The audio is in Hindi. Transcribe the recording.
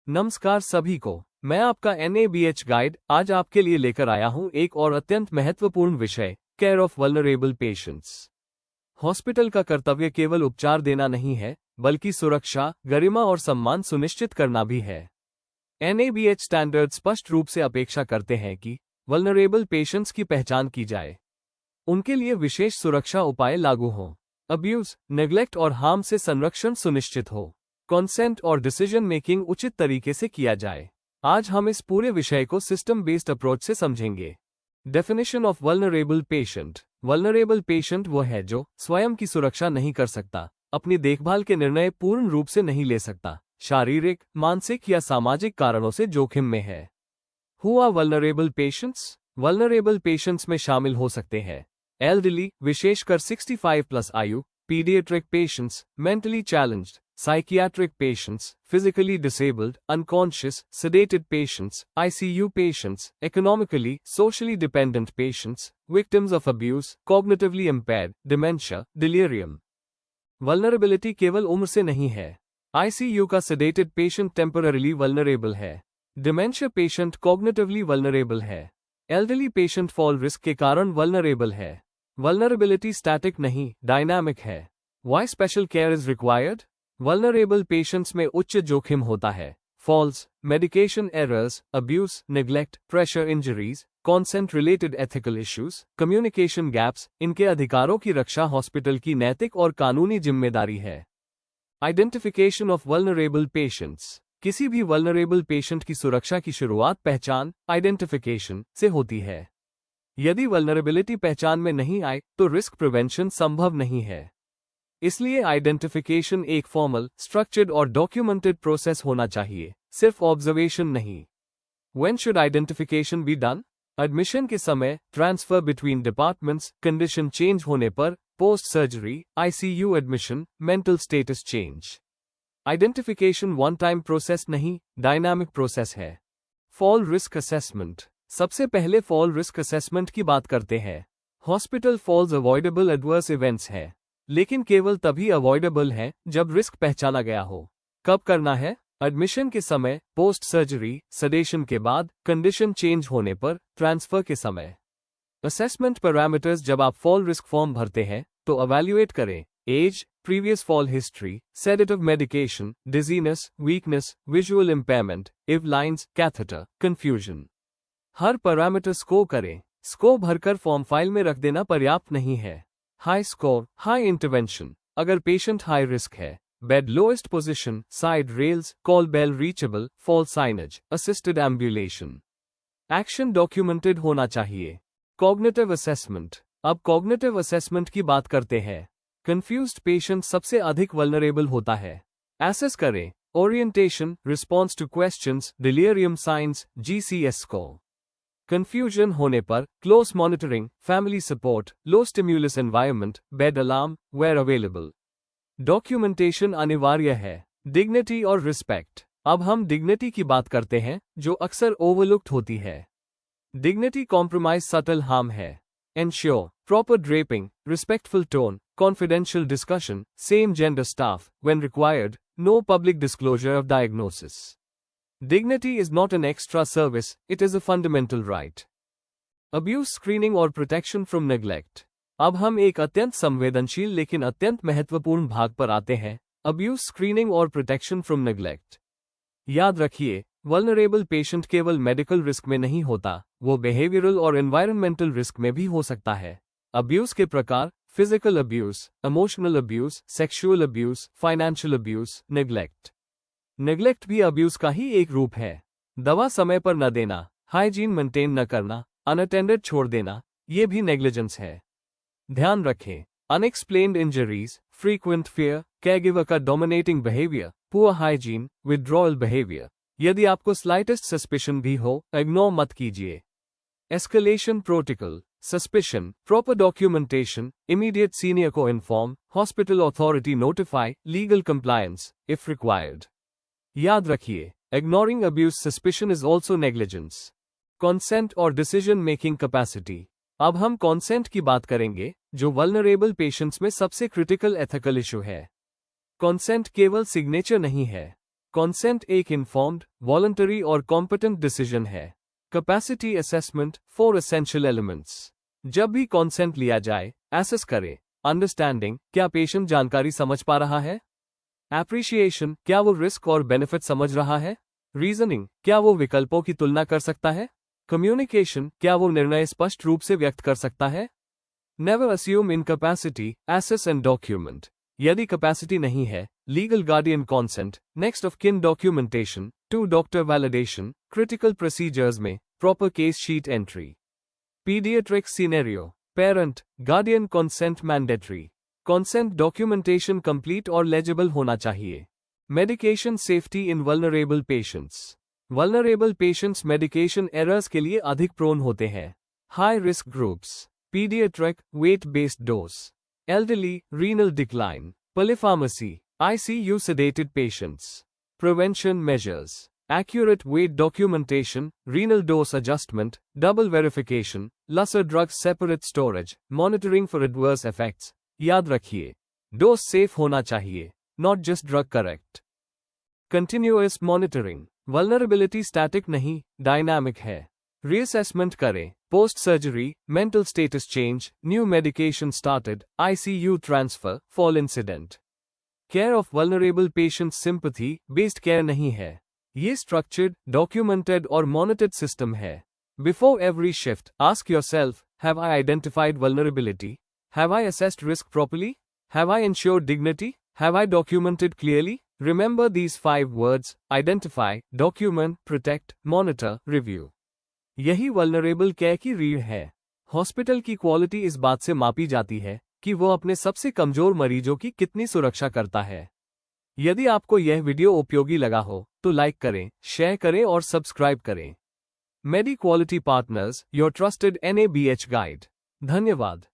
नमस्कार सभी को। मैं आपका NABH गाइड आज आपके लिए लेकर आया हूं एक और अत्यंत महत्वपूर्ण विषय, care of vulnerable patients. Hospital का कर्तव्य केवल उपचार देना नहीं है, बल्कि सुरक्षा, गरिमा और सम्मान सुनिश्चित करना भी है। NABH स्टैंडर्ड स्पष्ट रूप से अपेक्षा करते हैं कि वल्नरेबल पेशेंट्स की पहचान की जाए, उनके लिए विशेष सुरक्षा उपाय लागू हों, अब्यूज, नेग्लेक्ट और हार्म से संरक्षण सुनिश्चित हो, कंसेंट और डिसीजन मेकिंग उचित तरीके से किया जाए। आज हम इस पूरे विषय को सिस्टम बेस्ड अप्रोच से समझेंगे। Definition of vulnerable patient. Vulnerable patient वो है जो स्वयं की सुरक्षा नहीं कर सकता, अपनी देखभाल के निर्णय पूर्ण रूप से नहीं ले सकता, शारीरिक, मानसिक या सामाजिक कारणों से जोखिम में है। Who are vulnerable patients? Vulnerable patients में शामिल हो सकते हैं एल्डरली, विशेषकर 65+ आयु, paediatric patients, mentally challenged, psychiatric patients, physically disabled, unconscious, sedated patients, ICU patients, economically, socially dependent patients, victims of abuse, cognitively impaired, dementia, delirium. Vulnerability केवल उम्र से नहीं है। ICU का sedated patient temporarily vulnerable है। Dementia patient cognitively vulnerable है। Elderly patient fall risk के कारण vulnerable है। Vulnerability static नहीं, dynamic है। Why special care is required? Vulnerable patients में उच्च जोखिम होता है। Falls, medication errors, abuse, neglect, pressure injuries, consent related ethical issues, communication gaps, इनके अधिकारों की रक्षा हॉस्पिटल की नैतिक और कानूनी जिम्मेदारी है। Identification of vulnerable patients. किसी भी वल्नरेबल पेशेंट की सुरक्षा की शुरुआत पहचान, आइडेंटिफिकेशन से होती है। यदि वल्नरेबिलिटी पहचान में नहीं आए तो रिस्क प्रिवेंशन संभव नहीं है। इसलिए आइडेंटिफिकेशन एक फॉर्मल, स्ट्रक्चर्ड और डॉक्यूमेंटेड प्रोसेस होना चाहिए, सिर्फ ऑब्जर्वेशन नहीं। When should identification be done? Admission के समय, transfer between departments, condition change होने पर, post surgery, ICU admission, mental status change. Identification one time process नहीं, डायनामिक प्रोसेस है। Fall risk assessment. सबसे पहले फॉल रिस्क असेसमेंट की बात करते हैं। Hospital falls avoidable adverse events है, लेकिन केवल तभी अवॉइडेबल है जब रिस्क पहचाना गया हो। कब करना है? एडमिशन के समय, पोस्ट सर्जरी, सडेशन के बाद, कंडीशन चेंज होने पर, ट्रांसफर के समय। Assessment parameters. जब आप फॉल रिस्क फॉर्म भरते हैं तो एवेल्युएट करें age, previous fall history, sedative medication, dizziness, weakness, visual impairment, IV lines, catheter, confusion. हर पैरामीटर स्कोर करें। स्कोर भरकर फॉर्म फाइल में रख देना पर्याप्त नहीं है। High score, high intervention. अगर पेशेंट हाई रिस्क है, bed lowest position, side rails, call bell reachable, fall signage, assisted ambulation. Action documented होना चाहिए। Cognitive assessment. अब कॉग्निटिव असेसमेंट की बात करते हैं। कंफ्यूज्ड पेशेंट सबसे अधिक वल्नरेबल होता है। एसेस करें orientation, response to questions, delirium signs, GCS score. Confusion होने पर, close monitoring, family support, low stimulus environment, bed alarm, where available. Documentation अनिवार्य है। डिग्निटी और रिस्पेक्ट। अब हम डिग्निटी की बात करते हैं, जो अक्सर ओवरलुक्ड होती है। डिग्निटी कॉम्प्रोमाइज सटल हार्म है। Ensure proper draping, respectful tone, confidential discussion, same gender staff when required, no public disclosure of diagnosis. Dignity is not an extra service, it is a fundamental right. Abuse screening और protection from neglect. अब हम एक अत्यंत संवेदनशील लेकिन अत्यंत महत्वपूर्ण भाग पर आते हैं, abuse screening और protection from neglect. याद रखिए, vulnerable patient केवल medical risk में नहीं होता, वो behavioral और environmental risk में भी हो सकता है। Abuse के प्रकार, physical abuse, emotional abuse, sexual abuse, financial abuse, neglect. Neglect भी अब्यूज का ही एक रूप है। दवा समय पर न देना, हाइजीन मेंटेन न करना, अनअटेंडेड छोड़ देना, ये भी नेग्लिजेंस है। ध्यान रखें, unexplained injuries, frequent fear, caregiver का dominating behaviour, poor hygiene, withdrawal behaviour. यदि आपको स्लाइटेस्ट सस्पिशन भी हो, इग्नोर मत कीजिए। Escalation protocol. Suspicion, proper documentation, immediate senior को inform, hospital authority notify, legal compliance if required. याद रखिए, ignoring abuse suspicion is also negligence. Consent और decision making capacity. अब हम consent की बात करेंगे, जो vulnerable patients में सबसे critical ethical issue है। Consent केवल signature नहीं है। कॉन्सेंट एक इन्फॉर्म्ड, वॉलंटरी और कॉम्पिटेंट डिसीजन है। Capacity assessment 4 essential elements. जब भी कॉन्सेंट लिया जाए, एसेस करें। अंडरस्टैंडिंग, क्या पेशेंट जानकारी समझ पा रहा है? एप्रिशिएशन, क्या वो रिस्क और बेनिफिट समझ रहा है? रीजनिंग, क्या वो विकल्पों की तुलना कर सकता है? कम्युनिकेशन, क्या वो निर्णय स्पष्ट रूप से व्यक्त कर सकता है? Never assume incapacity, assess and document. यदि कैपेसिटी नहीं है, legal guardian consent, next of kin documentation, two doctor validation, critical procedures में proper case sheet entry. Paediatric scenario, parent guardian consent mandatory. Consent documentation complete और लेजिबल होना चाहिए। Medication safety in vulnerable patients. Vulnerable patients medication errors के लिए अधिक प्रोन होते हैं। High risk groups, paediatric weight based dose, elderly renal decline, polypharmacy, ICU sedated patients. Prevention measures, accurate weight documentation, renal dose adjustment, double verification, lesser drugs separate storage, monitoring for adverse effects. याद रखिए, डोज सेफ होना चाहिए, not just drug correct. Continuous monitoring, vulnerability static नहीं, डायनामिक है। रीअसेसमेंट करें, post surgery, mental status change, new medication started, ICU transfer, fall incident. Care of vulnerable patients sympathy based care नहीं है। ये स्ट्रक्चर्ड, डॉक्यूमेंटेड और मॉनिटर्ड सिस्टम है। Before every shift, ask yourself, have I identified vulnerability? Have I assessed risk properly? Have I ensured dignity? Have I documented clearly? Remember these 5 words: identify, document, protect, monitor, review. यही वल्नरेबल केयर की रीढ़ है। हॉस्पिटल की क्वालिटी इस बात से मापी जाती है कि वो अपने सबसे कमजोर मरीजों की कितनी सुरक्षा करता है। यदि आपको यह वीडियो उपयोगी लगा हो तो लाइक करें, शेयर करें और सब्सक्राइब करें। Medi Quality Partners, your trusted NABH guide. धन्यवाद।